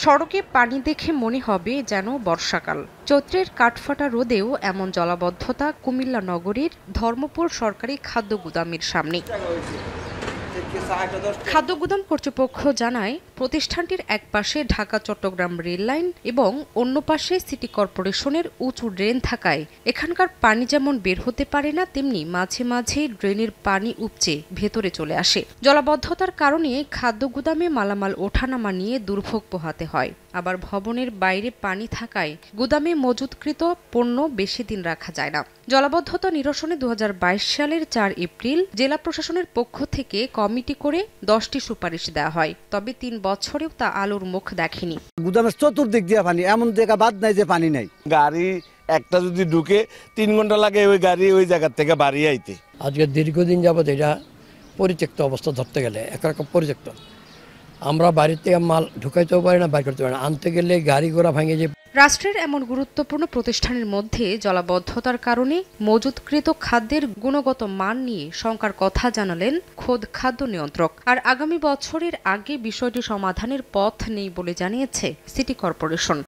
সড়কে পানি দেখে মনে হবে যেন বর্ষাকাল। চৈত্রের কাঠফাটা রোদেও এমন জলাবদ্ধতা কুমিল্লা নগরীর ধর্মপুর সরকারি খাদ্য গুদামের সামনে। খাদ্য গুদাম কর্তৃপক্ষ জানায়, প্রতিষ্ঠানটির এক পাশে ঢাকা চট্টগ্রাম রেল লাইন এবং অন্য পাশে সিটি কর্পোরেশনের উঁচু ড্রেন থাকায় এখানকার পানি যেমন বের হতে পারে না, তেমনি মাঝে মাঝে ড্রেনের পানি উপচে ভেতরে চলে আসে। জলাবদ্ধতার কারণে খাদ্য গুদামে মালামাল ওঠানামা নিয়ে দুর্ভোগ পোহাতে হয়। আবার ভবনের বাইরে পানি থাকায় গুদামে মজুতকৃত পণ্য বেশি দিন রাখা যায় না। জলাবদ্ধতা নিরসনে ২০২২ সালের ৪ এপ্রিল জেলা প্রশাসনের পক্ষ থেকে কমিটি করে ১০টি সুপারিশ দেওয়া হয়, তবে ৩ বছরেও তা আলোর মুখ দেখেনি। গুদামের চতুর্দিক দিয়ে পানি, এমন জায়গা বাদ নাই যে পানি নাই। গাড়ি একটা যদি ঢুকে ৩ ঘন্টা লাগে ওই গাড়ি ওই জায়গা থেকে বাড়ি আইতে। আজকে দীর্ঘদিন যাবত এটা পরিত্যক্ত অবস্থা, ধরতে গেলে একরকম পরিত্যক্ত। আমরা বাড়ির থেকে মাল ঢুকাইতেও পারি না, বাইর করতে পারি না, আনতে গেলে গাড়ি ঘোড়া ভাঙে যে। রাষ্ট্রের এমন গুরুত্বপূর্ণ প্রতিষ্ঠানের মধ্যে জলাবদ্ধতার কারণে মজুতকৃত খাদ্যের গুণগত মান নিয়ে শঙ্কার কথা জানালেন খোদ খাদ্য নিয়ন্ত্রক। আর আগামী বছরের আগে বিষয়টি সমাধানের পথ নেই বলে জানিয়েছে সিটি কর্পোরেশন।